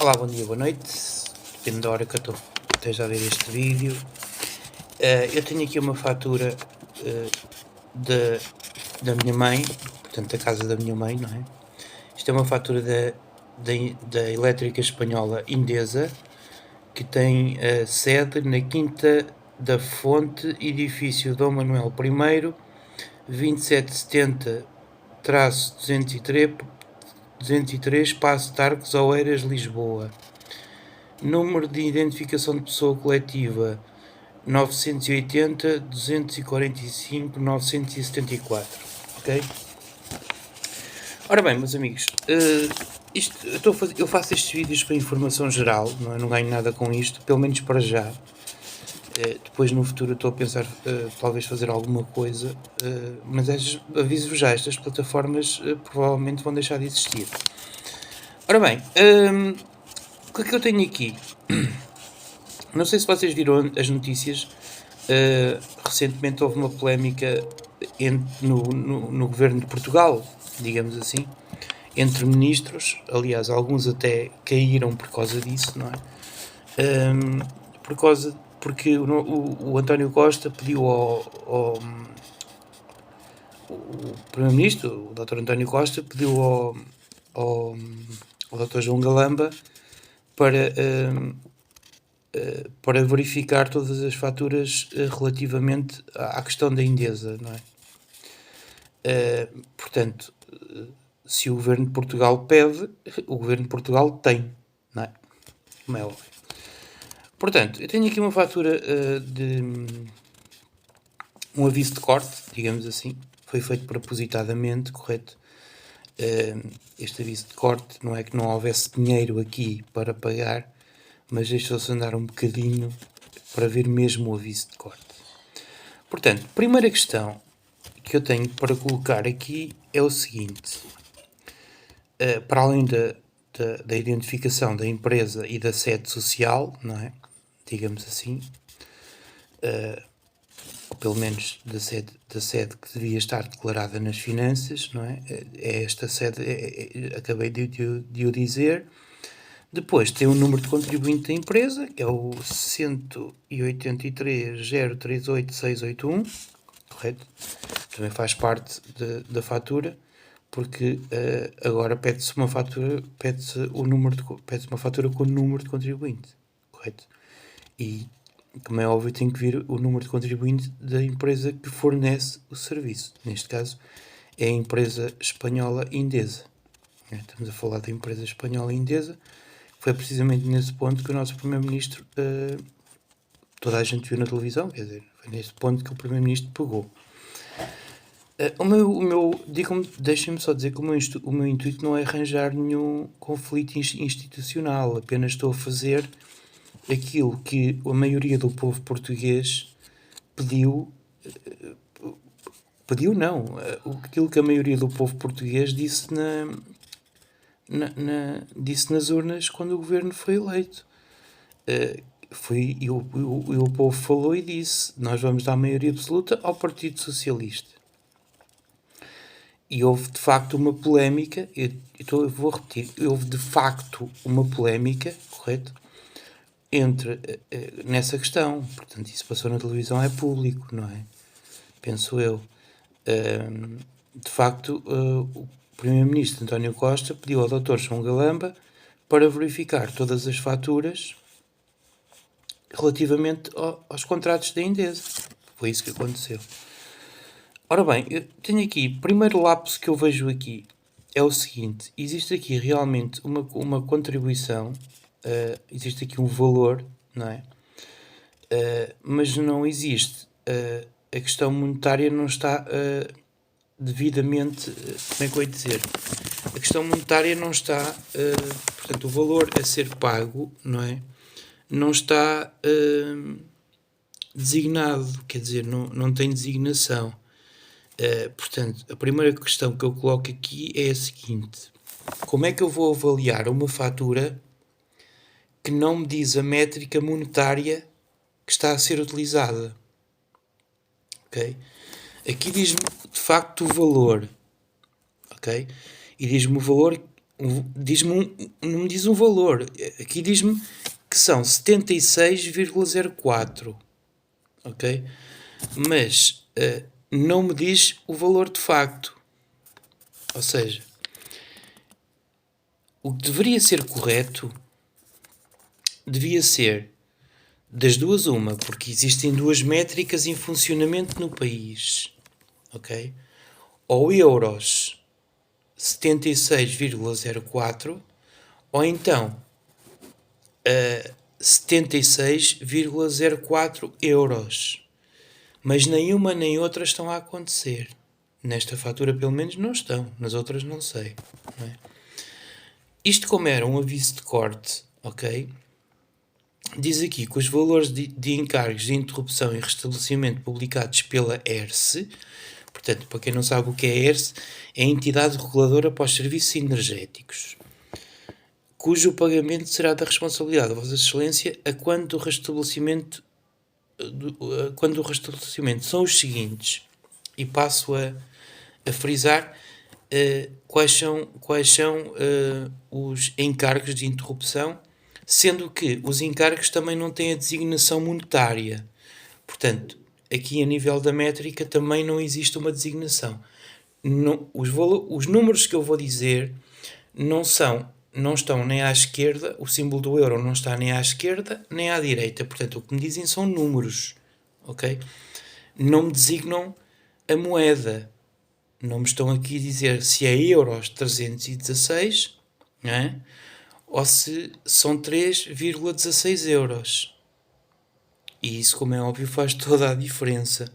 Olá, bom dia, boa noite, depende da hora que eu esteja a ver este vídeo. Eu tenho aqui uma fatura da minha mãe, portanto da casa da minha mãe, não é? Isto é uma fatura da elétrica espanhola Endesa, que tem sede na Quinta da Fonte, edifício Dom Manuel I, 2770-203, Paço de Arcos, Oeiras, Lisboa. Número de identificação de pessoa coletiva 980-245-974. Ok? Ora bem, meus amigos, eu faço estes vídeos para informação geral, não, não ganho nada com isto, pelo menos para já. Depois no futuro estou a pensar talvez fazer alguma coisa, mas aviso-vos já, estas plataformas provavelmente vão deixar de existir. Ora bem, o que é que eu tenho aqui? Não sei se vocês viram as notícias, recentemente houve uma polémica no governo de Portugal, digamos assim, entre ministros, aliás, alguns até caíram por causa disso, não é? Porque o António Costa pediu o Primeiro-Ministro, o Dr. António Costa, pediu ao Dr. João Galamba para verificar todas as faturas relativamente à questão da Endesa, não é? Portanto, se o Governo de Portugal pede, o Governo de Portugal tem, não é? Como é óbvio. Portanto, eu tenho aqui uma fatura de um aviso de corte, digamos assim, foi feito propositadamente, correto? Este aviso de corte não é que não houvesse dinheiro aqui para pagar, mas deixou-se andar um bocadinho para ver mesmo o aviso de corte. Portanto, primeira questão que eu tenho para colocar aqui é o seguinte. Para além da identificação da empresa e da sede social, não é? Digamos assim, ou pelo menos da sede que devia estar declarada nas finanças, não é? É esta sede, acabei de o dizer. Depois tem o número de contribuinte da empresa, que é o 183.038.681, correto? Também faz parte da fatura, porque agora pede-se uma fatura, pede-se uma fatura com o número de contribuinte, correto? E, como é óbvio, tem que vir o número de contribuinte da empresa que fornece o serviço. Neste caso, é a empresa espanhola Endesa. Estamos a falar da empresa espanhola Endesa. Foi precisamente nesse ponto que o nosso Primeiro-Ministro, toda a gente viu na televisão, quer dizer, foi nesse ponto que o Primeiro-Ministro pegou. Deixem-me só dizer que o meu intuito não é arranjar nenhum conflito institucional, apenas estou a fazer aquilo que a maioria do povo português pediu não, aquilo que a maioria do povo português disse disse nas urnas quando o governo foi eleito. E o povo falou e disse: nós vamos dar maioria absoluta ao Partido Socialista. E houve de facto uma polémica, eu vou repetir, houve de facto uma polémica, correto? Nessa questão. Portanto, isso passou na televisão, é público, não é? Penso eu. De facto, o Primeiro-Ministro António Costa pediu ao Dr. João Galamba para verificar todas as faturas relativamente aos contratos da Endesa. Foi isso que aconteceu. Ora bem, eu tenho aqui, primeiro lapso que eu vejo aqui é o seguinte: existe aqui realmente uma contribuição, existe aqui um valor, não é? Mas não existe, a questão monetária não está devidamente, como é que eu ia dizer? A questão monetária não está, portanto, o valor a ser pago, não é? Não está designado, quer dizer, não tem designação. Portanto, a primeira questão que eu coloco aqui é a seguinte: como é que eu vou avaliar uma fatura que não me diz a métrica monetária que está a ser utilizada? Ok? Aqui diz-me de facto o valor, ok? E diz-me o valor Não me diz um valor. Aqui diz-me que são 76,04. Ok? Mas não me diz o valor de facto. Ou seja, o que deveria ser correto devia ser das duas uma, porque existem duas métricas em funcionamento no país. Ok? Ou euros 76,04 ou então 76,04 euros. Mas nenhuma nem outra estão a acontecer. Nesta fatura, pelo menos, não estão. Nas outras, não sei. Não é? Isto, como era um aviso de corte, ok? Diz aqui que os valores de encargos de interrupção e restabelecimento publicados pela ERSE, portanto, para quem não sabe o que é a ERSE, é a Entidade Reguladora para os Serviços Energéticos, cujo pagamento será da responsabilidade da Vossa Excelência quando o restabelecimento são os seguintes, e passo a frisar quais são os encargos de interrupção, sendo que os encargos também não têm a designação monetária. Portanto, aqui a nível da métrica também não existe uma designação. Os números que eu vou dizer não estão nem à esquerda, o símbolo do euro não está nem à esquerda nem à direita. Portanto, o que me dizem são números. Ok? Não me designam a moeda. Não me estão aqui a dizer se é euros 316, não é? Ou se são 3,16 euros. E isso, como é óbvio, faz toda a diferença.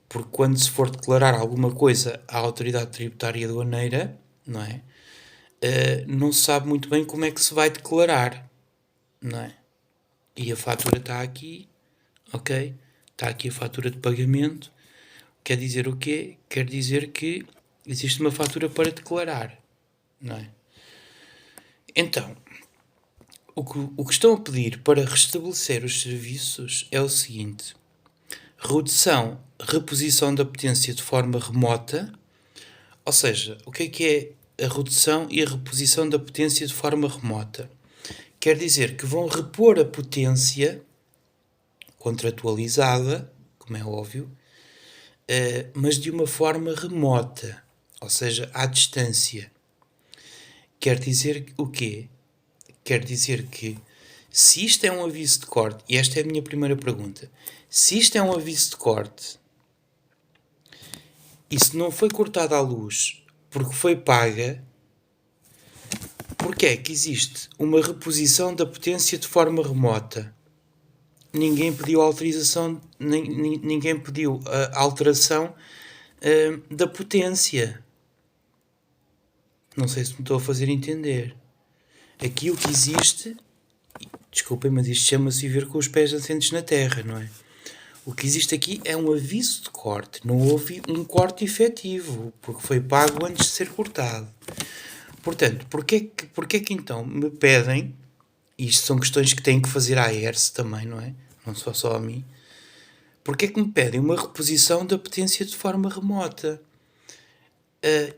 Porque quando se for declarar alguma coisa à autoridade tributária aduaneira, não é? Não se sabe muito bem como é que se vai declarar, não é? E a fatura está aqui, ok? Está aqui a fatura de pagamento. Quer dizer o quê? Quer dizer que existe uma fatura para declarar, não é? Então, o que estão a pedir para restabelecer os serviços é o seguinte: reposição da potência de forma remota. Ou seja, o que é a redução e a reposição da potência de forma remota? Quer dizer que vão repor a potência contratualizada, como é óbvio, mas de uma forma remota, ou seja, à distância. Quer dizer o quê? Quer dizer que, se isto é um aviso de corte, e esta é a minha primeira pergunta, se isto é um aviso de corte, e se não foi cortada a luz porque foi paga, porque é que existe uma reposição da potência de forma remota? Ninguém pediu autorização, ninguém pediu a alteração da potência. Não sei se me estou a fazer entender. Aqui o que existe, desculpem, mas isto chama-se viver com os pés assentes na terra, não é? O que existe aqui é um aviso de corte. Não houve um corte efetivo, porque foi pago antes de ser cortado. Portanto, porquê que então me pedem, e isto são questões que têm que fazer à ERSE também, não é? Não só a mim. Porquê que me pedem uma reposição da potência de forma remota?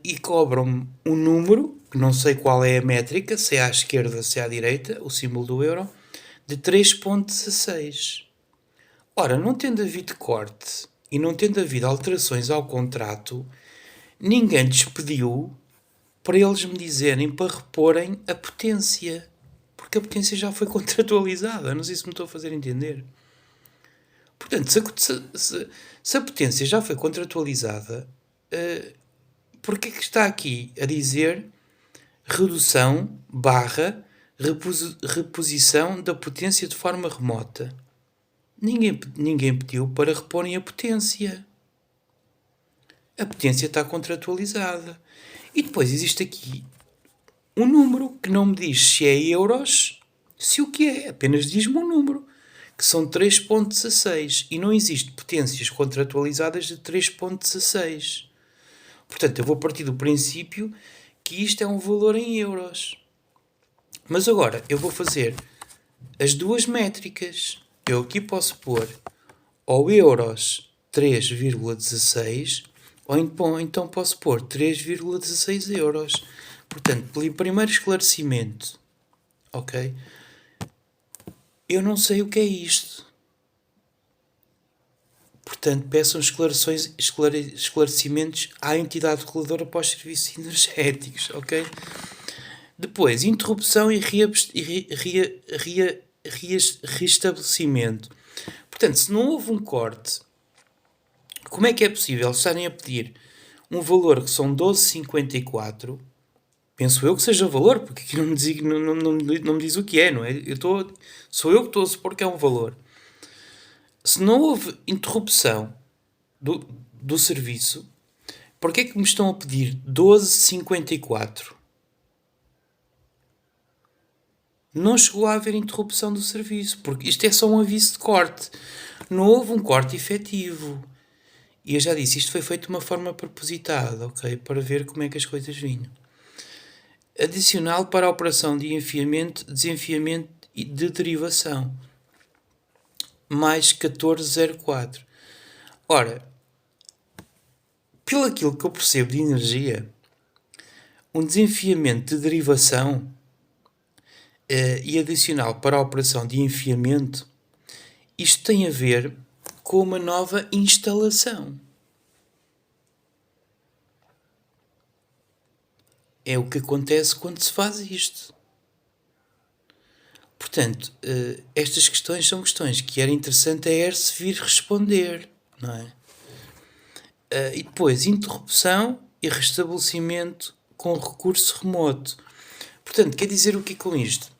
E cobram-me um número, que não sei qual é a métrica, se é à esquerda, se é à direita, o símbolo do euro, de 3,16. Ora, não tendo havido corte e não tendo havido alterações ao contrato, ninguém lhes pediu para eles me dizerem para reporem a potência. Porque a potência já foi contratualizada. Não sei se me estou a fazer entender. Portanto, se a potência já foi contratualizada, porquê que está aqui a dizer redução / reposição da potência de forma remota? Ninguém pediu para reporem a potência. A potência está contratualizada. E depois existe aqui um número que não me diz se é euros, se o que é. Apenas diz-me um número, que são 3,16. E não existe potências contratualizadas de 3,16. Portanto, eu vou partir do princípio que isto é um valor em euros. Mas agora, eu vou fazer as duas métricas. Eu aqui posso pôr ou euros 3,16 ou então posso pôr 3,16 euros. Portanto, pelo primeiro esclarecimento, ok? Eu não sei o que é isto. Portanto, peçam esclarecimentos à entidade reguladora para os serviços energéticos, ok? Depois, interrupção e restabelecimento. Portanto, se não houve um corte, como é que é possível estarem a pedir um valor que são 12,54? Penso eu que seja o valor, porque aqui não me diz o que é, não é? Sou eu que estou a supor que é um valor. Se não houve interrupção do serviço, porquê é que me estão a pedir 12,54? Não chegou a haver interrupção do serviço, porque isto é só um aviso de corte. Não houve um corte efetivo. E eu já disse, isto foi feito de uma forma propositada, ok? Para ver como é que as coisas vinham. Adicional para a operação de enfiamento, desenfiamento e de derivação. Mais 14,04. Ora, pelo aquilo que eu percebo de energia, um desenfiamento de derivação e adicional para a operação de enfiamento, isto tem a ver com uma nova instalação. É o que acontece quando se faz isto. Portanto, estas questões são questões que era interessante a ERSE vir responder, não é? E depois, interrupção e restabelecimento com recurso remoto. Portanto, quer dizer o que é com isto?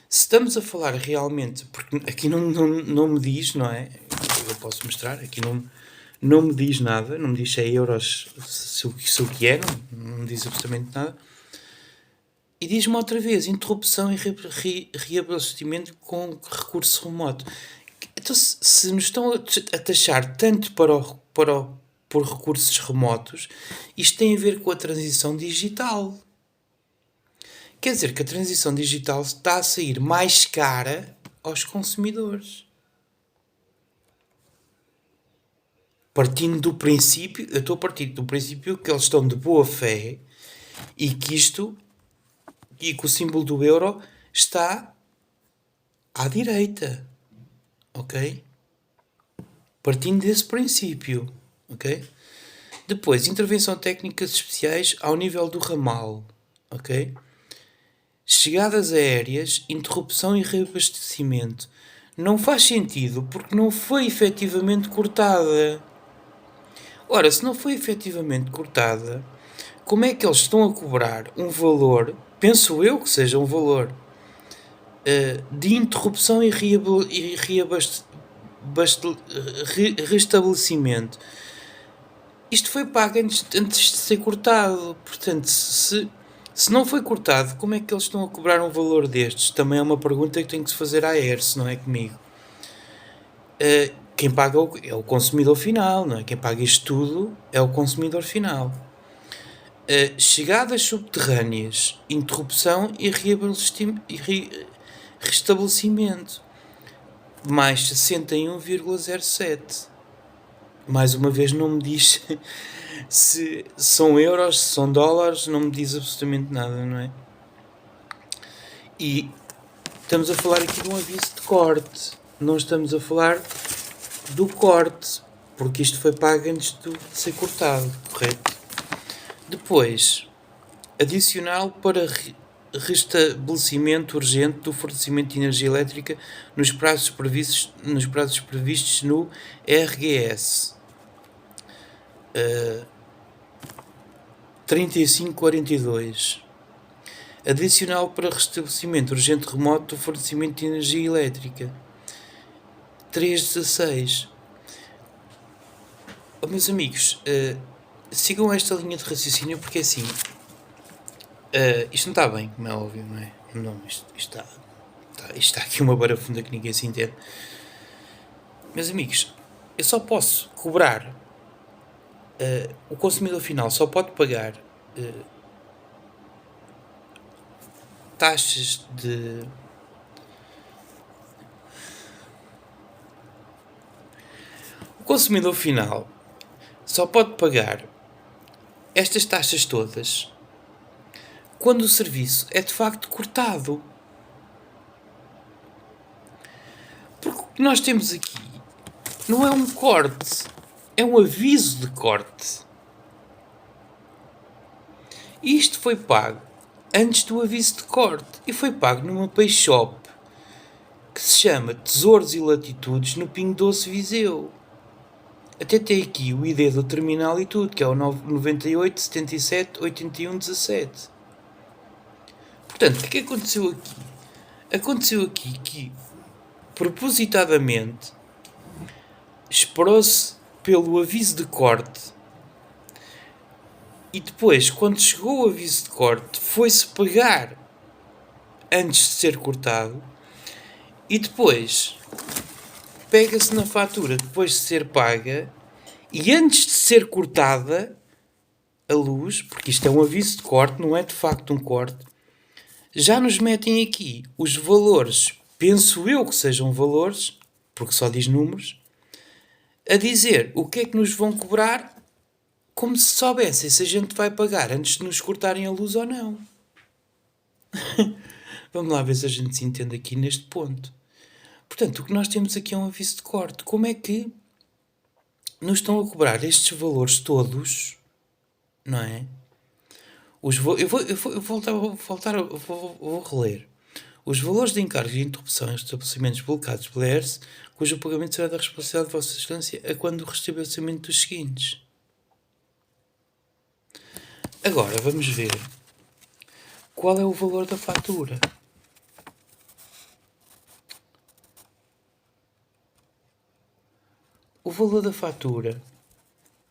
Se estamos a falar realmente, porque aqui não me diz, não é? Eu posso mostrar, aqui não me diz nada, não me diz se é euros, se o que é, não me diz absolutamente nada. E diz-me outra vez, interrupção e reabastecimento com recurso remoto. Então, se nos estão a taxar tanto por recursos remotos, isto tem a ver com a transição digital. Quer dizer que a transição digital está a sair mais cara aos consumidores. Partindo do princípio, eu estou a partir do princípio que eles estão de boa fé e que o símbolo do euro está à direita. Ok? Partindo desse princípio. Ok? Depois, intervenção técnicas especiais ao nível do ramal. Ok? Chegadas aéreas, interrupção e reabastecimento. Não faz sentido porque não foi efetivamente cortada. Ora, se não foi efetivamente cortada, como é que eles estão a cobrar um valor, penso eu que seja um valor, de interrupção e restabelecimento? Isto foi pago antes de ser cortado. Portanto, se não foi cortado, como é que eles estão a cobrar um valor destes? Também é uma pergunta que tem que se fazer à ERSE, não é comigo. Quem paga é o consumidor final, não é? Quem paga isto tudo é o consumidor final. Chegadas subterrâneas, interrupção e restabelecimento, mais 61,07. Mais uma vez não me diz se são euros, se são dólares, não me diz absolutamente nada, não é? E estamos a falar aqui de um aviso de corte, não estamos a falar do corte, porque isto foi pago antes de ser cortado, correto? Depois, adicional para restabelecimento urgente do fornecimento de energia elétrica nos prazos previstos no RGS 3542. Adicional para restabelecimento urgente remoto do fornecimento de energia elétrica 316. Meus amigos, sigam esta linha de raciocínio porque assim, isto não está bem, como é óbvio, não é? Não, isto está aqui uma barafunda que ninguém se entende. Meus amigos, eu só posso cobrar, o consumidor final só pode pagar taxas de... O consumidor final só pode pagar estas taxas todas quando o serviço é de facto cortado. Porque o que nós temos aqui não é um corte, é um aviso de corte. E isto foi pago antes do aviso de corte e foi pago numa Pay Shop que se chama Tesouros e Latitudes no Pingo Doce Viseu. Até tem aqui o ID do terminal e tudo, que é o 98 77 81 17. Portanto, o que aconteceu aqui? Aconteceu aqui que, propositadamente, esperou-se pelo aviso de corte e depois, quando chegou o aviso de corte, foi-se pagar antes de ser cortado e depois pega-se na fatura depois de ser paga e antes de ser cortada a luz, porque isto é um aviso de corte, não é de facto um corte, já nos metem aqui os valores, penso eu que sejam valores, porque só diz números, a dizer o que é que nos vão cobrar, como se soubessem se a gente vai pagar antes de nos cortarem a luz ou não. Vamos lá ver se a gente se entende aqui neste ponto. Portanto, o que nós temos aqui é um aviso de corte. Como é que nos estão a cobrar estes valores todos, não é? Vou reler. Os valores de encargos e interrupção em estabelecimentos bloqueados pela ERSE, cujo pagamento será da responsabilidade de Vossa Excelência a quando o restabelecimento dos seguintes. Agora, vamos ver qual é o valor da fatura. O valor da fatura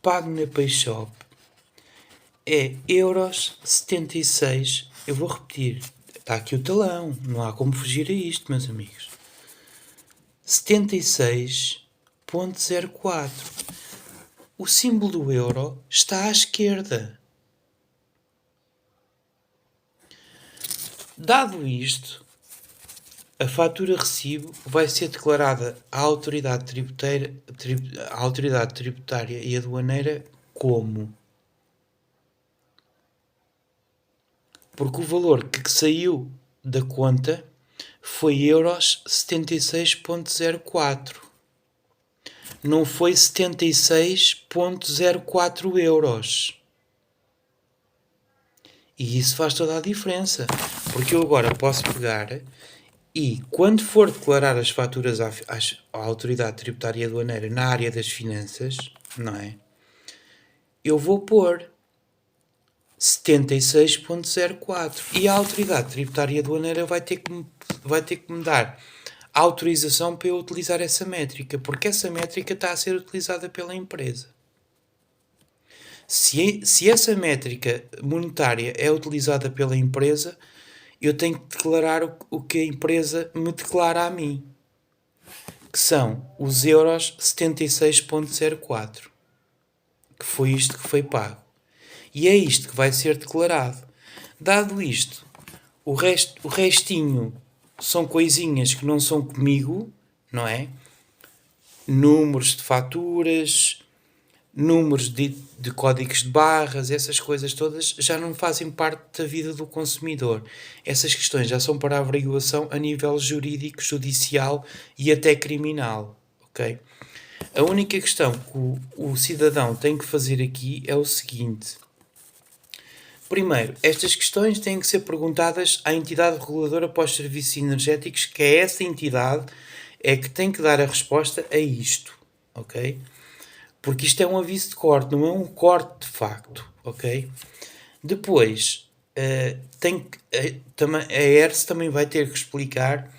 pago na Pay Shop é €76. Eu vou repetir. Está aqui o talão. Não há como fugir a isto, meus amigos. 76,04. O símbolo do euro está à esquerda. Dado isto, a fatura recibo vai ser declarada à autoridade tributária e aduaneira como? Porque o valor que saiu da conta foi €76,04. Não foi 76,04 euros. E isso faz toda a diferença. Porque eu agora posso pegar e, quando for declarar as faturas à autoridade tributária e aduaneira na área das finanças, não é? Eu vou pôr 76,04 e a autoridade tributária e aduaneira vai ter que me dar autorização para eu utilizar essa métrica, porque essa métrica está a ser utilizada pela empresa. Se essa métrica monetária é utilizada pela empresa, eu tenho que declarar o que a empresa me declara a mim, que são os euros 76,04, que foi isto que foi pago. E é isto que vai ser declarado. Dado isto, o restinho são coisinhas que não são comigo, não é? Números de faturas, números de códigos de barras, essas coisas todas já não fazem parte da vida do consumidor. Essas questões já são para averiguação a nível jurídico, judicial e até criminal, ok? A única questão que o cidadão tem que fazer aqui é o seguinte. Primeiro, estas questões têm que ser perguntadas à entidade reguladora para os serviços energéticos, que é essa entidade que tem que dar a resposta a isto, ok? Porque isto é um aviso de corte, não é um corte de facto, ok? Depois, a ERSE também vai ter que explicar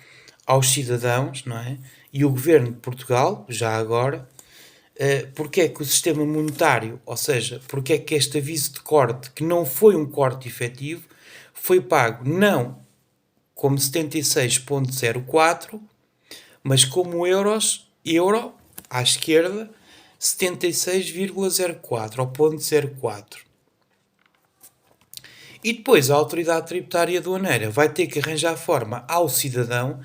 aos cidadãos, não é? E o Governo de Portugal, já agora, porque é que o sistema monetário, ou seja, porque é que este aviso de corte, que não foi um corte efetivo, foi pago não como 76,04, mas como euro à esquerda, 76,04 ou 0,04. E depois a autoridade tributária e aduaneira vai ter que arranjar forma ao cidadão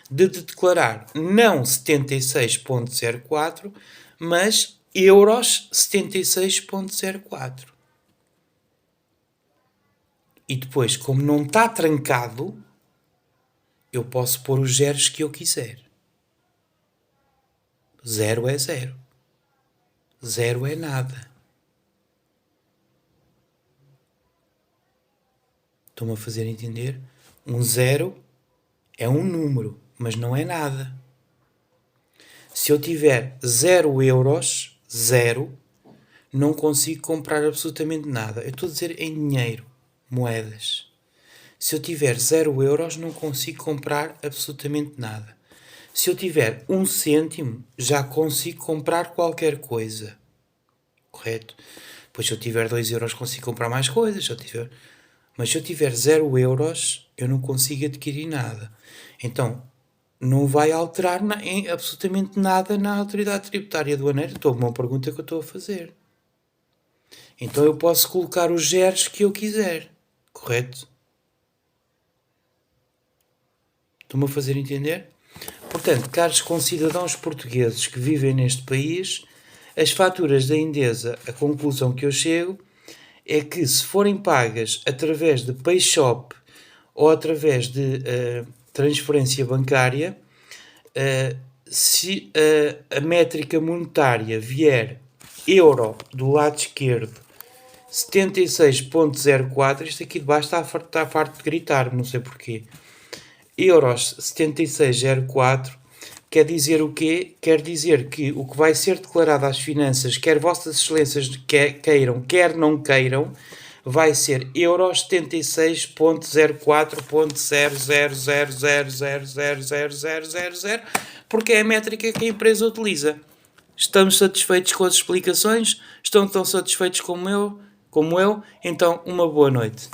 de declarar não 76,04, mas euros 76,04. E depois, como não está trancado, eu posso pôr os zeros que eu quiser. 0 é 0. 0 é nada. Estão-me a fazer entender? Um 0 é um número, mas não é nada. Se eu tiver 0 euros, 0, não consigo comprar absolutamente nada. Eu estou a dizer em dinheiro, moedas. Se eu tiver 0 euros, não consigo comprar absolutamente nada. Se eu tiver 1 cêntimo, já consigo comprar qualquer coisa. Correto? Pois se eu tiver 2 euros, consigo comprar mais coisas. Mas se eu tiver 0 euros, eu não consigo adquirir nada. Então, não vai alterar em absolutamente nada na autoridade tributária aduaneira. Estou a uma pergunta que eu estou a fazer. Então eu posso colocar os zeros que eu quiser. Correto? Estou-me a fazer entender? Portanto, caros concidadãos portugueses que vivem neste país, as faturas da Endesa, a conclusão que eu chego é que se forem pagas através de PayShop ou através de transferência bancária, se a métrica monetária vier euro do lado esquerdo 76.04, isto aqui de baixo está farto de gritar, não sei porquê. Euros 7604 quer dizer o quê? Quer dizer que o que vai ser declarado às finanças, quer vossas excelências queiram, quer não queiram, vai ser euros 76.04.000000000, porque é a métrica que a empresa utiliza. Estamos satisfeitos com as explicações? Estão tão satisfeitos como eu? Então, uma boa noite.